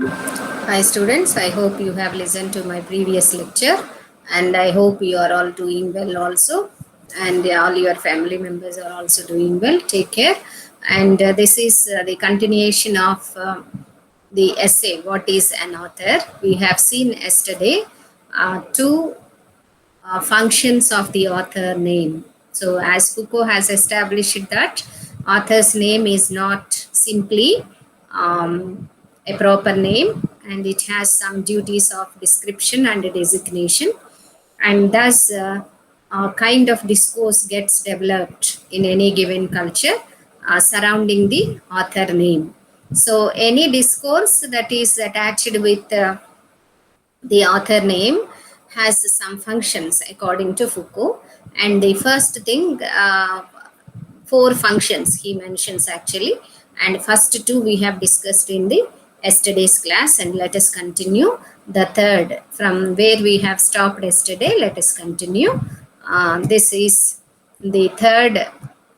Hi students, I hope you have listened to my previous lecture and I hope you are all doing well also, and all your family members are also doing well. Take care. And this is the continuation of the essay, What is an Author? We have seen yesterday two functions of the author name. So, as Foucault has established that author's name is not simply a proper name, and it has some duties of description and designation, and thus a kind of discourse gets developed in any given culture surrounding the author name. So, any discourse that is attached with the author name has some functions according to Foucault. And the first thing, four functions he mentions actually. And first two we have discussed in the yesterday's class, and let us continue the third from where we have stopped yesterday. Let us continue. This is the third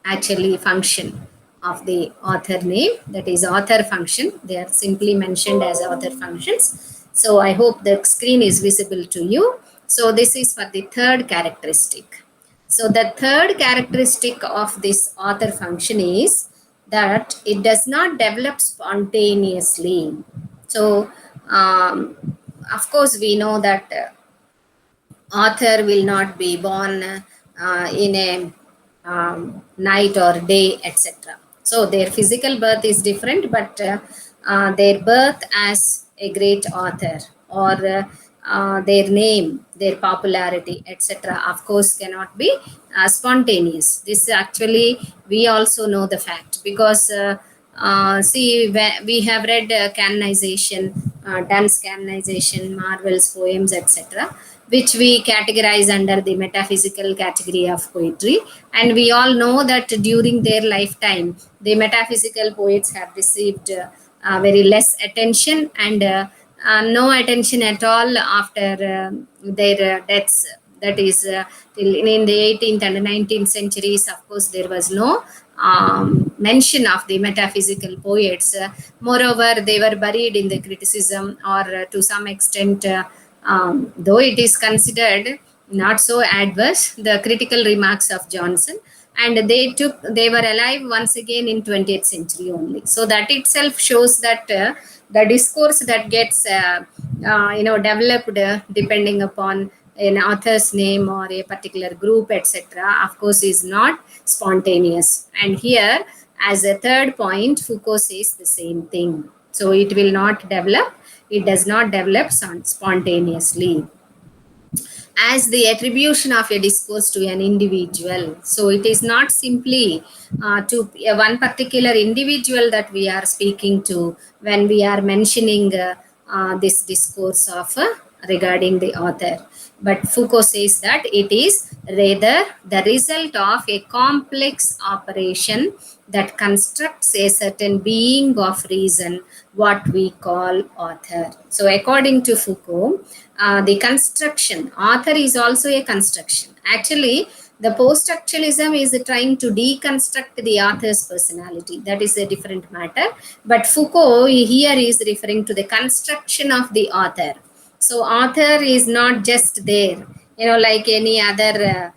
actually function of the author name, that is author function. They are simply mentioned as author functions. So I hope the screen is visible to you. So this is for the third characteristic. So the third characteristic of this author function is that it does not develop spontaneously. So of course we know that author will not be born in a night or day, etc. So their physical birth is different, but their birth as a great author, or their name, their popularity, etc., of course, cannot be spontaneous. This actually we also know the fact, because see, we have read canonization, Donne's canonization, Marvell's poems, etc., which we categorize under the metaphysical category of poetry. And we all know that during their lifetime, the metaphysical poets have received very less attention, and no attention at all after their deaths. That is, in the 18th and 19th centuries, of course, there was no mention of the metaphysical poets. Moreover, they were buried in the criticism, or to some extent, though it is considered not so adverse, the critical remarks of Johnson, and they were alive once again in 20th century only. So that itself shows that the discourse that gets developed depending upon an author's name or a particular group, etc., of course is not spontaneous. And here, as a third point, Foucault says the same thing. So it will not develop, it does not develop spontaneously as the attribution of a discourse to an individual. So it is not simply to one particular individual that we are speaking to when we are mentioning this discourse of regarding the author. But Foucault says that it is rather the result of a complex operation that constructs a certain being of reason, what we call author. So according to Foucault, the construction, author is also a construction. Actually, the post-structuralism is trying to deconstruct the author's personality. That is a different matter. But Foucault here is referring to the construction of the author. So author is not just there, like any other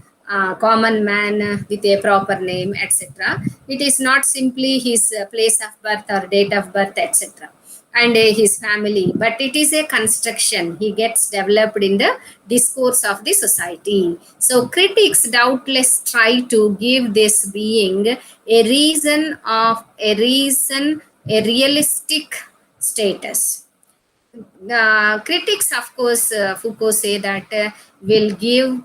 common man with a proper name, etc. It is not simply his place of birth or date of birth, etc., and his family, but it is a construction. He gets developed in the discourse of the society. So critics doubtless try to give this being a realistic status. Critics, of course, Foucault say that will give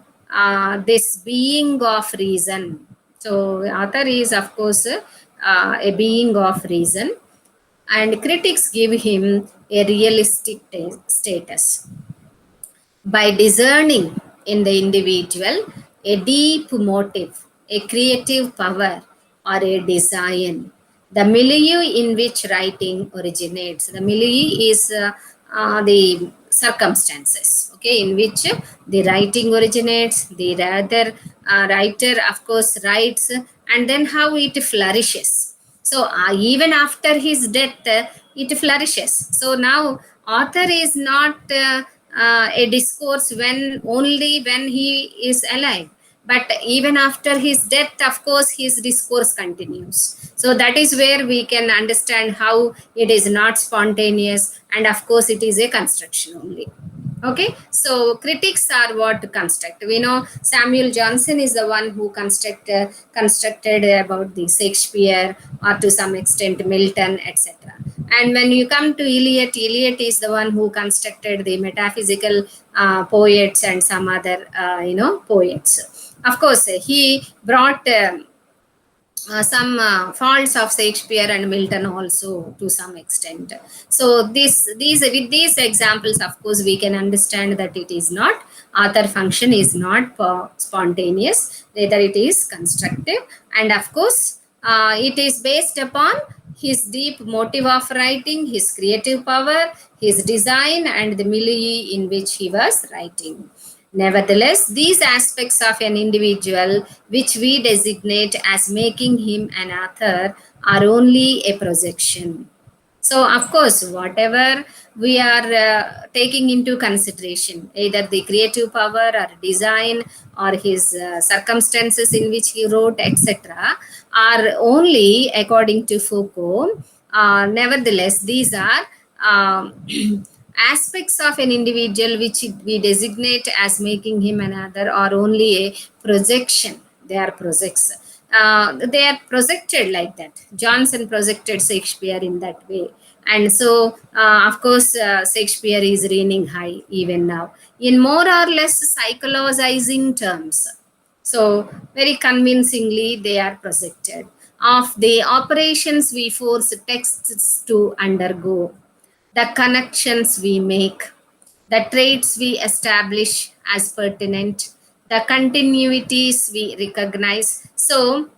this being of reason. So author is, of course, a being of reason, and critics give him a realistic status by discerning in the individual a deep motive, a creative power, or a design. The milieu in which writing originates. The milieu is the circumstances, okay, in which the writing originates. The rather writer, of course, writes, and then how it flourishes. So even after his death, it flourishes. So now author is not a discourse when only when he is alive, but even after his death, of course, his discourse continues. So that is where we can understand how it is not spontaneous, and of course it is a construction only. Okay, so critics are what construct. We know Samuel Johnson is the one who constructed about the Shakespeare, or to some extent Milton, etc. And when you come to Eliot, Eliot is the one who constructed the metaphysical poets and some other poets. Of course, he brought some faults of Shakespeare and Milton also to some extent. So these with these examples, of course, we can understand that it is not author function is not spontaneous, rather it is constructive, and of course, it is based upon his deep motive of writing, his creative power, his design, and the milieu in which he was writing. Nevertheless, these aspects of an individual, which we designate as making him an author, are only a projection. So, of course, whatever we are taking into consideration, either the creative power or design or his circumstances in which he wrote, etc., are only according to Foucault. Nevertheless, these are um, aspects of an individual which we designate as making him another, or only a projection. They are projects. They are projected like that. Johnson projected Shakespeare in that way, and so of course Shakespeare is reigning high even now in more or less psychologizing terms. So very convincingly they are projected of the operations we force texts to undergo, the connections we make, the traits we establish as pertinent, the continuities we recognize. So,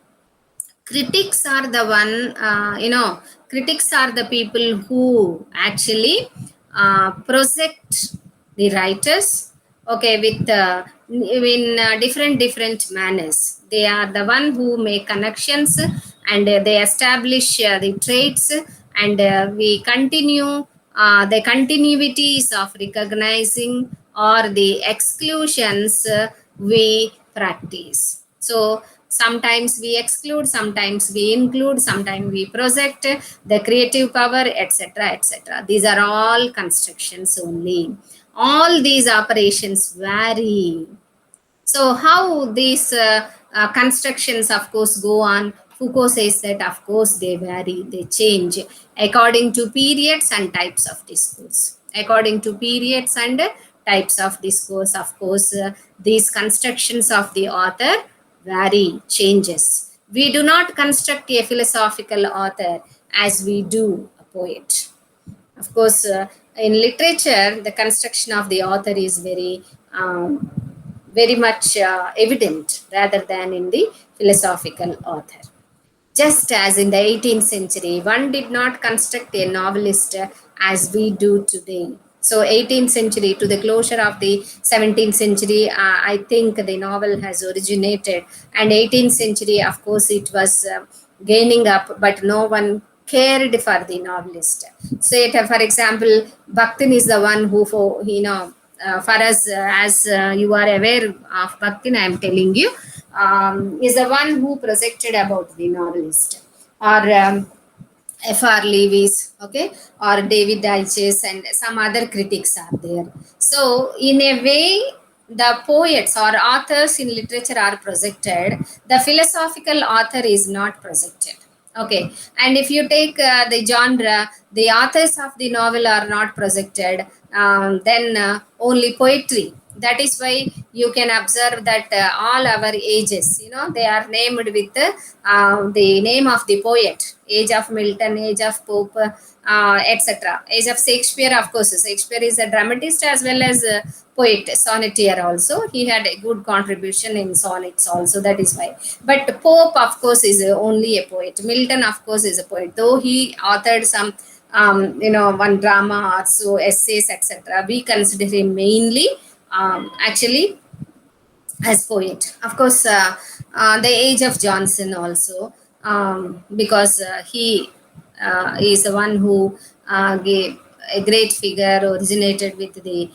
critics are the one, critics are the people who actually project the writers, okay, with in different manners. They are the one who make connections, and they establish the traits, and we continue the continuities of recognizing or the exclusions we practice. So sometimes we exclude, sometimes we include, sometimes we project the creative power, etc., etc. These are all constructions only. All these operations vary. So how these constructions, of course, go on? Foucault says that, of course, they vary, they change according to periods and types of discourse. According to periods and types of discourse, of course, these constructions of the author vary, changes. We do not construct a philosophical author as we do a poet. Of course, in literature, the construction of the author is very much evident rather than in the philosophical author. Just as in the 18th century, one did not construct a novelist as we do today. So 18th century to the closure of the 17th century, I think the novel has originated. And 18th century, of course, it was gaining up, but no one cared for the novelist. So, for example, Bakhtin is the one who, for us, as you are aware of Bakhtin, I am telling you, is the one who projected about the novelist, or F.R. Lewis, okay, or David Deutsch, and some other critics are there. So, in a way, the poets or authors in literature are projected. The philosophical author is not projected. Okay, and if you take the genre, the authors of the novel are not projected. Then only poetry. That is why you can observe that all our ages, they are named with the name of the poet. Age of Milton, age of Pope, etc. Age of Shakespeare, of course. Shakespeare is a dramatist as well as a poet, sonneteer also. He had a good contribution in sonnets also, that is why. But Pope, of course, is only a poet. Milton, of course, is a poet. Though he authored some, one drama or so, essays, etc. We consider him mainly, actually, as poet. Of course, the age of Johnson also, because he is the one who gave a great figure originated with the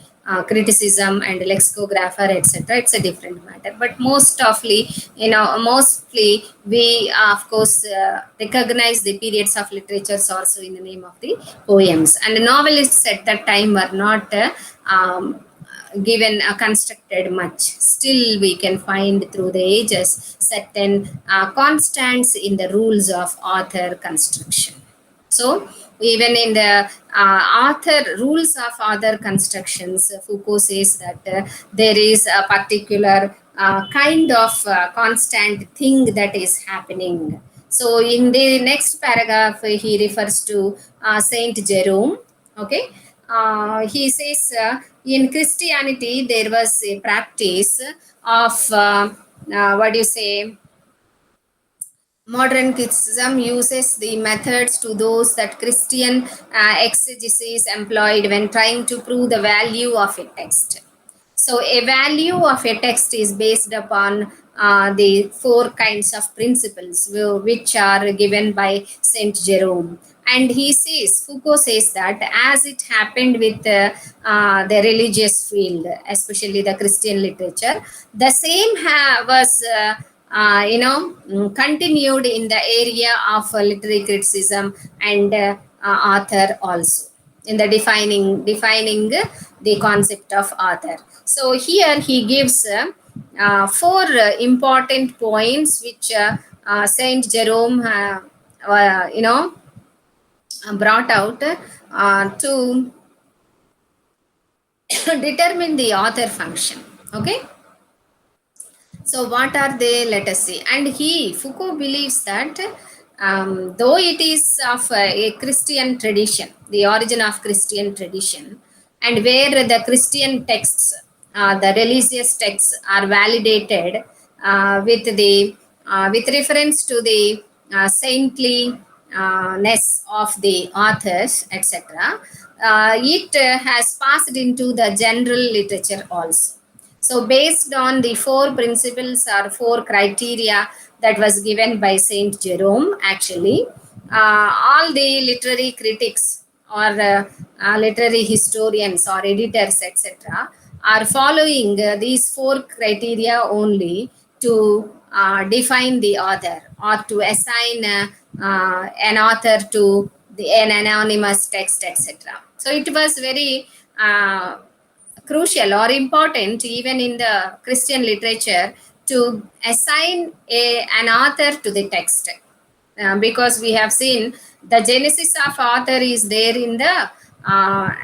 criticism and lexicographer, etc., it's a different matter. But mostly we of course recognize the periods of literatures also in the name of the poems. And novelists at that time were not given constructed much. Still, we can find through the ages certain constants in the rules of author construction. So, even in the author rules of author constructions, Foucault says that there is a particular kind of constant thing that is happening. So, in the next paragraph, he refers to Saint Jerome. Okay, he says in Christianity there was a practice of what do you say? Modern criticism uses the methods to those that Christian exegesis employed when trying to prove the value of a text. So, a value of a text is based upon the four kinds of principles which are given by Saint Jerome. And he says, Foucault says that as it happened with the religious field, especially the Christian literature, the same was continued in the area of literary criticism and author also, in the defining the concept of author. So here he gives four important points which Saint Jerome brought out to determine the author function. Okay, so what are they? Let us see. And Foucault believes that though it is of a Christian tradition, the origin of Christian tradition, and where the Christian texts, the religious texts, are validated with reference to the saintliness of the authors, etc. It has passed into the general literature also. So, based on the four principles or four criteria that was given by Saint Jerome, actually, all the literary critics or literary historians or editors, etc., are following these four criteria only to define the author or to assign an author to an anonymous text, etc. So, it was very crucial or important even in the Christian literature to assign an author to the text, because we have seen the genesis of author is there in the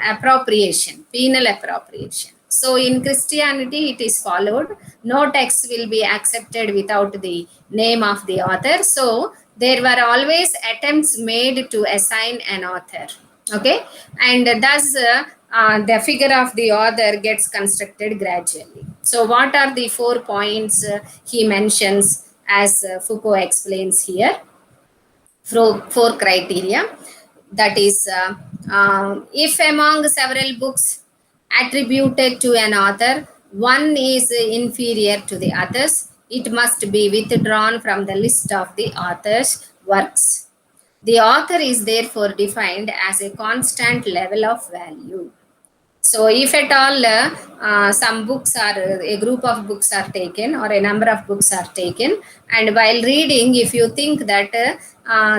appropriation, penal appropriation. So in Christianity it is followed, no text will be accepted without the name of the author. So there were always attempts made to assign an author. Okay, and thus the figure of the author gets constructed gradually. So what are the 4 points he mentions as Foucault explains here? Four criteria, that is if among several books attributed to an author one is inferior to the others, it must be withdrawn from the list of the author's works. The author is therefore defined as a constant level of value. So, if at all some books are, a group of books are taken or a number of books are taken, and while reading, if you think that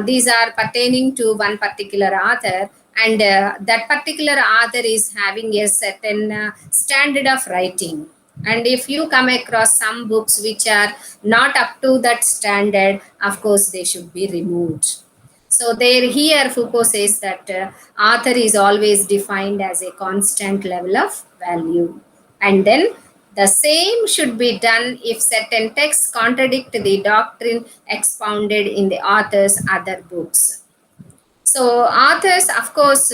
these are pertaining to one particular author, and that particular author is having a certain standard of writing, and if you come across some books which are not up to that standard, of course, they should be removed. So there here Foucault says that author is always defined as a constant level of value. And then the same should be done if certain texts contradict the doctrine expounded in the author's other books. So authors, of course,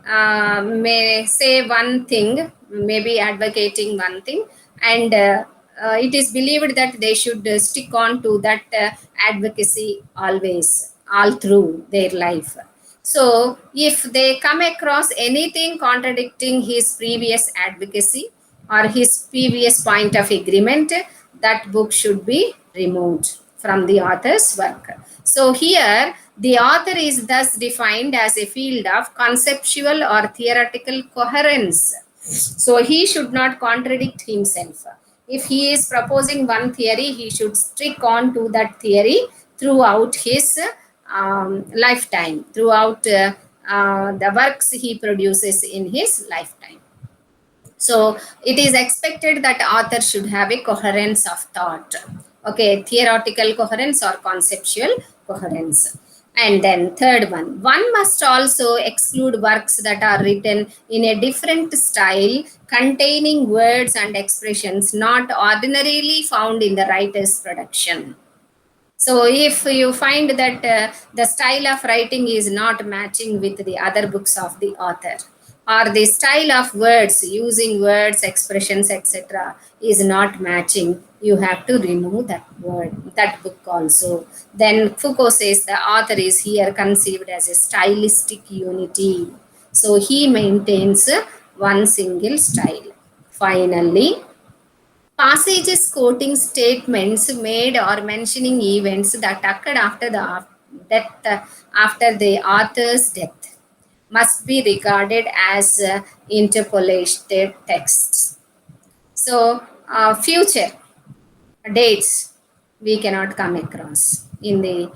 may say one thing, maybe advocating one thing, and it is believed that they should stick on to that advocacy always, all through their life. So if they come across anything contradicting his previous advocacy or his previous point of agreement, that book should be removed from the author's work. So here, the author is thus defined as a field of conceptual or theoretical coherence. So he should not contradict himself. If he is proposing one theory, he should stick on to that theory throughout his lifetime, throughout the works he produces in his lifetime. So it is expected that author should have a coherence of thought. Okay, theoretical coherence or conceptual coherence. And then third one must also exclude works that are written in a different style, containing words and expressions not ordinarily found in the writer's production. So if you find that the style of writing is not matching with the other books of the author, or the style of words, using words, expressions, etc., is not matching, you have to remove that word, that book also. Then Foucault says the author is here conceived as a stylistic unity. So he maintains one single style. Finally, passages quoting statements made or mentioning events that occurred after the after the author's death must be regarded as interpolated texts. So future dates we cannot come across in the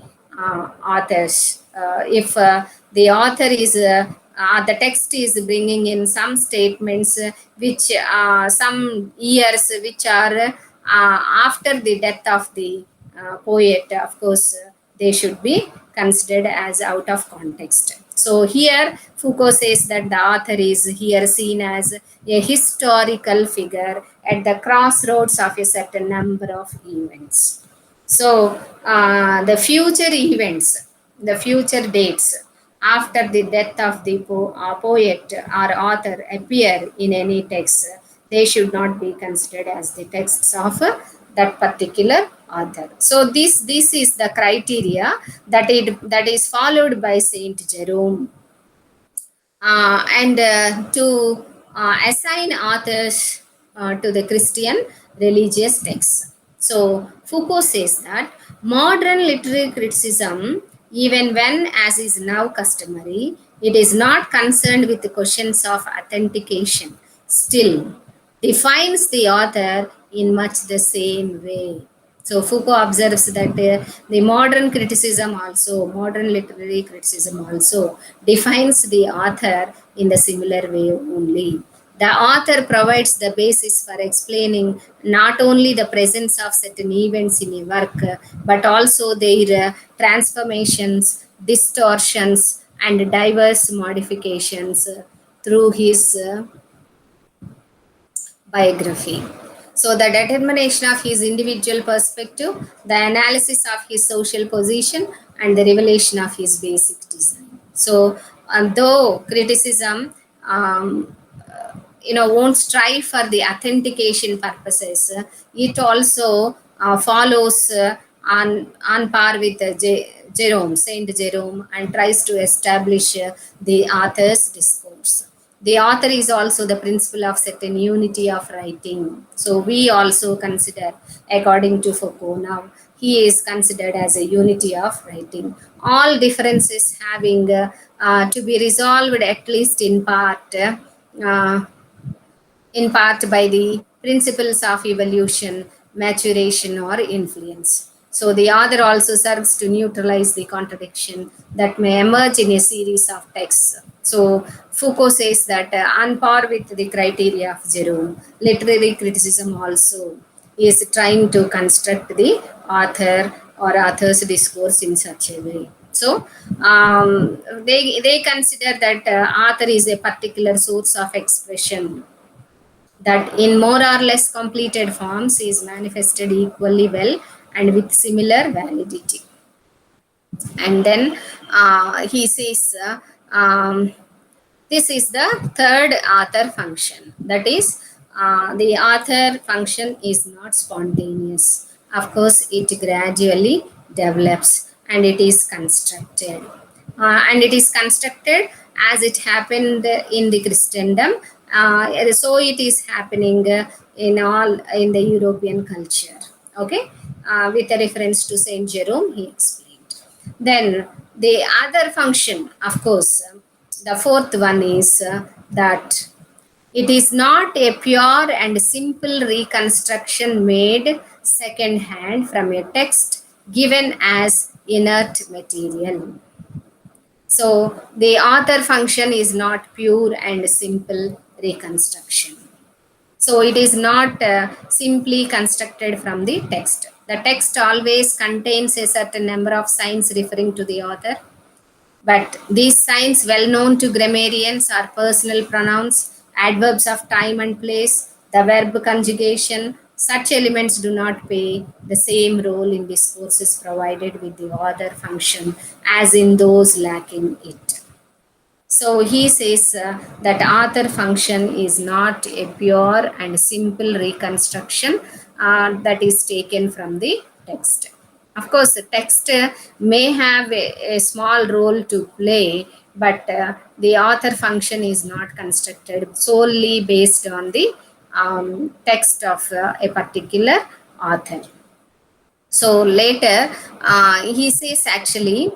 authors. If the author is the text is bringing in some statements which some years which are after the death of the poet, of course they should be considered as out of context. So here Foucault says that the author is here seen as a historical figure at the crossroads of a certain number of events. So the future events, the future dates after the death of the poet or author appear in any text, they should not be considered as the texts of that particular author. So this is the criteria that is followed by Saint Jerome, and to assign authors to the Christian religious texts. So Foucault says that modern literary criticism, even when, as is now customary, it is not concerned with the questions of authentication, still defines the author in much the same way. So Foucault observes that the modern criticism also, modern literary criticism also defines the author in the similar way only. The author provides the basis for explaining not only the presence of certain events in a work, but also their transformations, distortions, and diverse modifications through his biography. So, the determination of his individual perspective, the analysis of his social position, and the revelation of his basic design. So, though criticism, won't strive for the authentication purposes, it also follows on par with Jerome, Saint Jerome, and tries to establish the author's discourse. The author is also the principle of certain unity of writing. So we also consider, according to Foucault now, he is considered as a unity of writing. All differences having to be resolved at least in part by the principles of evolution, maturation, or influence. So the author also serves to neutralize the contradiction that may emerge in a series of texts. So Foucault says that on par with the criteria of Jerome, literary criticism also is trying to construct the author or author's discourse in such a way. So they consider that author is a particular source of expression that in more or less completed forms is manifested equally well and with similar validity. And then he says this is the third author function, that is the author function is not spontaneous. Of course it gradually develops and it is constructed, and it is constructed as it happened in the Christendom. So it is happening in the European culture. Okay, with a reference to Saint Jerome, he explained. Then the other function, of course, the fourth one is that it is not a pure and simple reconstruction made second hand from a text given as inert material. So the author function is not pure and simple reconstruction. So it is not simply constructed from the text. The text always contains a certain number of signs referring to the author, but these signs, well known to grammarians, are personal pronouns, adverbs of time and place, the verb conjugation. Such elements do not play the same role in discourses provided with the author function as in those lacking it. So he says that author function is not a pure and simple reconstruction that is taken from the text. Of course, the text may have a small role to play, but the author function is not constructed solely based on the text of a particular author. So later, he says actually,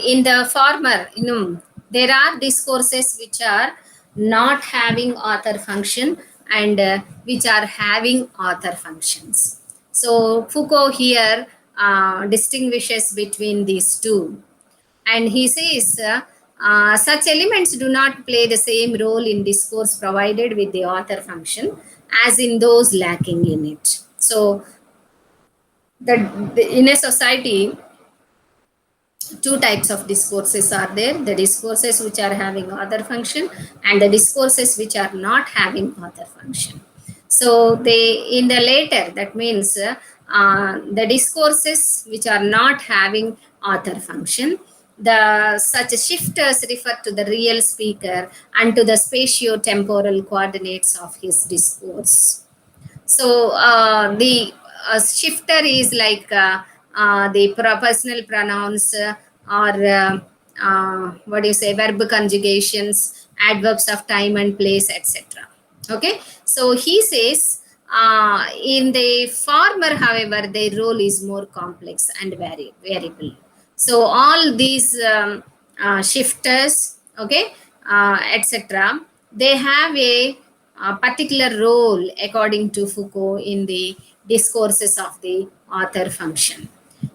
in the former, there are discourses which are not having author function and which are having author functions. So Foucault here distinguishes between these two. And he says, such elements do not play the same role in discourse provided with the author function as in those lacking in it. So in a society, two types of discourses are there: the discourses which are having author function and the discourses which are not having author function. So they, in the later, that means the discourses which are not having author function, the such shifters refer to the real speaker and to the spatio-temporal coordinates of his discourse. So the shifter is like the personal pronouns or what do you say, verb conjugations, adverbs of time and place, etc. Okay, so he says in the former, however, their role is more complex and variable. So all these shifters, okay, etc., they have a particular role according to Foucault in the discourses of the author function.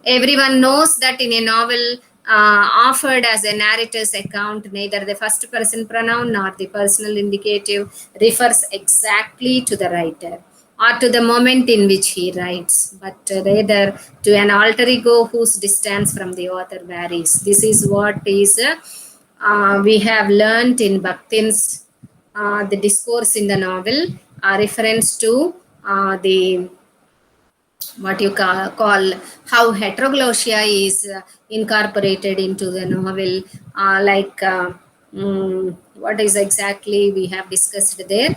Everyone knows that in a novel offered as a narrator's account, neither the first person pronoun nor the personal indicative refers exactly to the writer or to the moment in which he writes, but rather to an alter ego whose distance from the author varies. This is what is we have learned in Bakhtin's the discourse in the novel, reference to the what you call how heteroglossia is incorporated into the novel, what is exactly we have discussed there.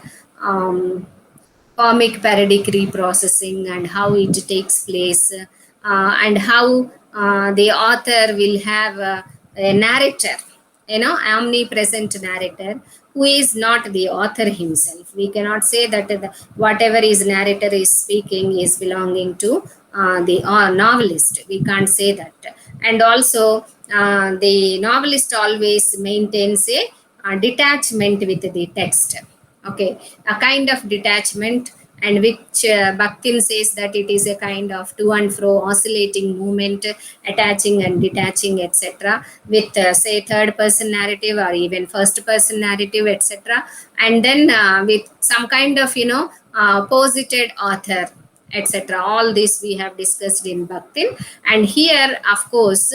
Comic parodic reprocessing and how it takes place, and how the author will have a narrator, omnipresent narrator who is not the author himself. We cannot say that whatever his narrator is speaking is belonging to the novelist. We can't say that. And also the novelist always maintains a detachment with the text. Okay, a kind of detachment, and which Bakhtin says that it is a kind of to and fro oscillating movement, attaching and detaching, etc., with say third person narrative or even first person narrative, etc., and then with some kind of posited author, etc. All this we have discussed in Bakhtin. And here, of course,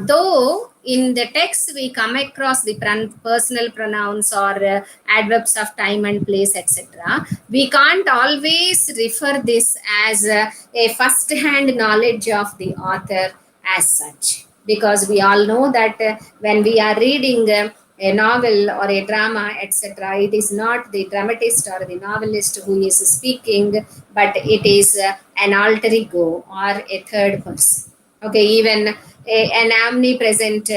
though in the text we come across the personal pronouns or adverbs of time and place, etc., we can't always refer this as a first-hand knowledge of the author as such, because we all know that when we are reading a novel or a drama, etc., it is not the dramatist or the novelist who is speaking, but it is an alter ego or a third person. Okay, even an omnipresent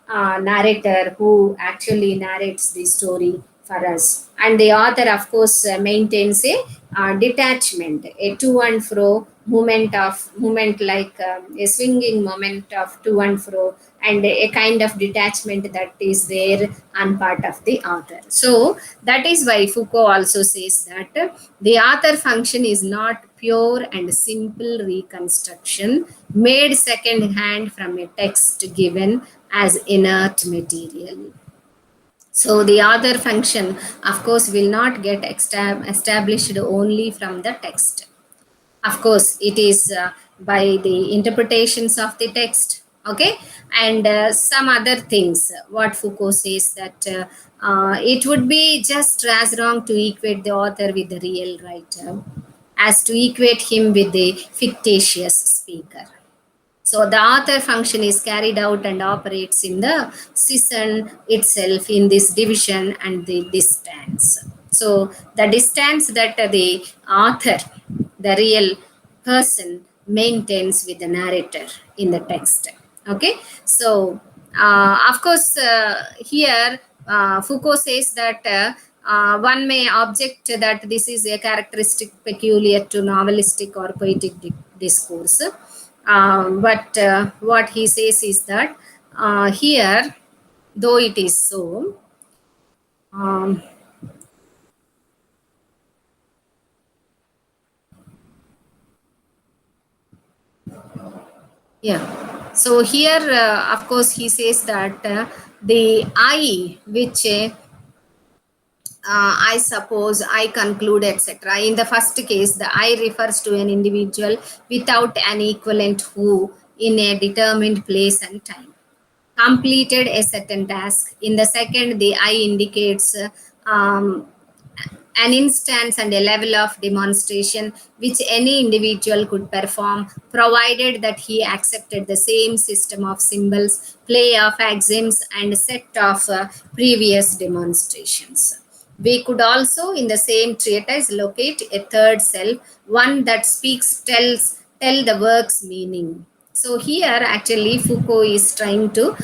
narrator who actually narrates the story for us. And the author, of course, maintains a detachment, a to and fro movement like a swinging moment of to and fro, and a kind of detachment that is there on part of the author. So that is why Foucault also says that the author function is not pure and simple reconstruction made second hand from a text given as inert material. So the author function, of course, will not get established only from the text. Of course, it is by the interpretations of the text, okay, and some other things. What Foucault says that it would be just as wrong to equate the author with the real writer as to equate him with the fictitious speaker. So the author function is carried out and operates in the season itself in this division and the distance. So the distance that the author, the real person, maintains with the narrator in the text. Okay. So of course here Foucault says that one may object that this is a characteristic peculiar to novelistic or poetic discourse. But what he says is that here, though it is so, um, yeah. So here, of course, he says that the I, which I suppose, I conclude, etc. In the first case, the I refers to an individual without an equivalent who, in a determined place and time, completed a certain task. In the second, the I indicates an instance and a level of demonstration which any individual could perform, provided that he accepted the same system of symbols, play of axioms, and set of previous demonstrations. We could also, in the same treatise, locate a third self, one that speaks, tell the work's meaning. So here, actually, Foucault is trying to,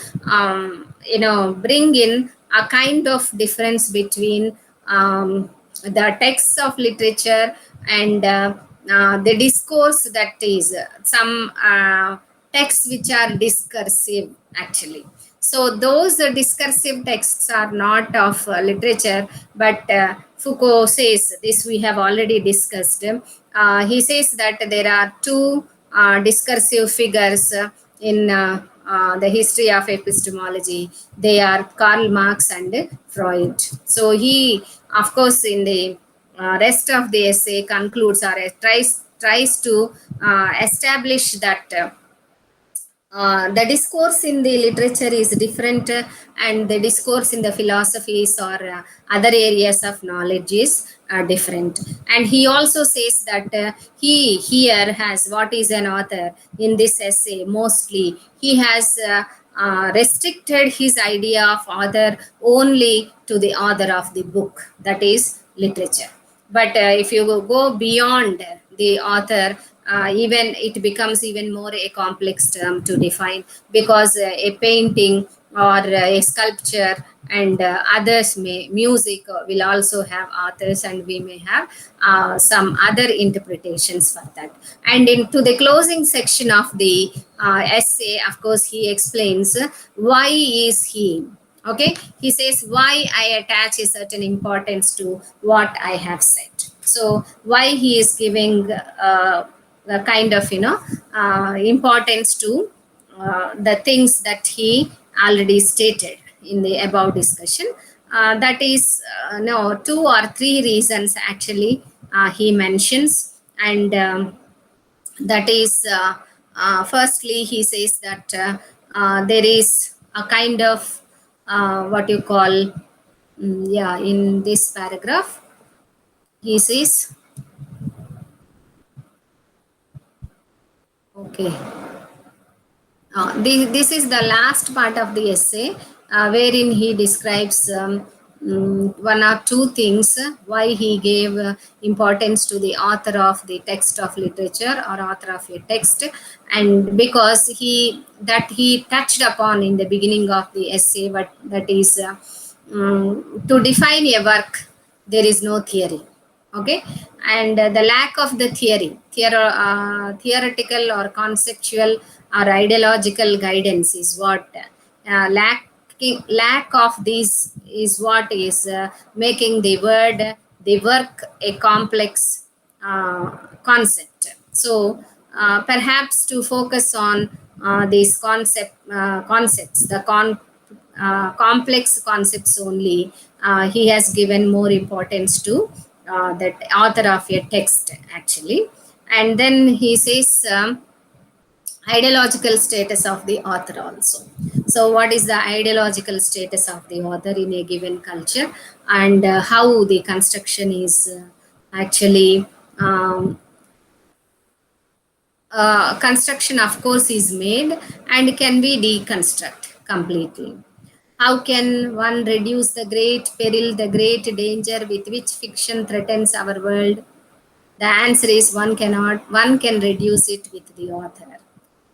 bring in a kind of difference between the texts of literature and the discourse, that is some texts which are discursive actually. So those discursive texts are not of literature, but Foucault says, this we have already discussed. He says that there are two discursive figures in the history of epistemology. They are Karl Marx and Freud. So he, of course, in the rest of the essay concludes or tries to establish that the discourse in the literature is different, and the discourse in the philosophies or other areas of knowledge is different. And he also says that he here has, what is an author in this essay, mostly he has restricted his idea of author only to the author of the book, that is literature. But if you go beyond the author, even it becomes even more a complex term to define, because a painting or a sculpture and others music will also have authors, and we may have some other interpretations for that. And into the closing section of the essay, of course, he explains why is he, okay, he says why I attach a certain importance to what I have said. So why he is giving the kind of importance to the things that he already stated in the above discussion. That is no, two or three reasons actually he mentions. And that is firstly, he says that there is a kind of what you call, yeah, in this paragraph he says, okay, this is the last part of the essay, wherein he describes one or two things why he gave importance to the author of the text of literature or author of a text. And because he touched upon in the beginning of the essay, but that is to define a work, there is no theory. Okay, and the lack of the theoretical or conceptual or ideological guidance is what lack of these is what is making the work a complex concept. So perhaps to focus on these concepts, the complex concepts only, he has given more importance to that author of a text actually. And then he says ideological status of the author also. So what is the ideological status of the author in a given culture, and how the construction is actually construction of course is made and can be deconstruct completely. How can one reduce the great peril, the great danger with which fiction threatens our world? The answer is one cannot, one can reduce it with the author.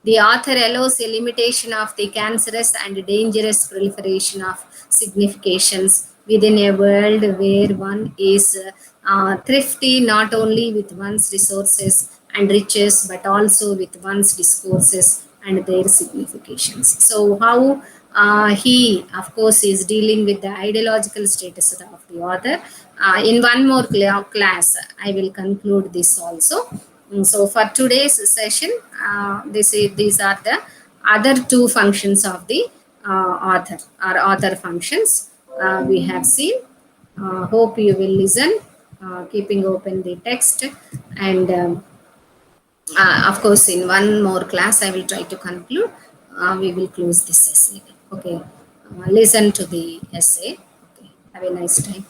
The author allows a limitation of the cancerous and dangerous proliferation of significations within a world where one is thrifty not only with one's resources and riches but also with one's discourses and their significations. So, how he, of course, is dealing with the ideological status of the author. In one more class, I will conclude this also. So for today's session, these are the other two functions of the author, or author functions we have seen. Hope you will listen, keeping open the text. And of course, in one more class, I will try to conclude. We will close this essay. Okay. Listen to the essay. Okay. Have a nice time.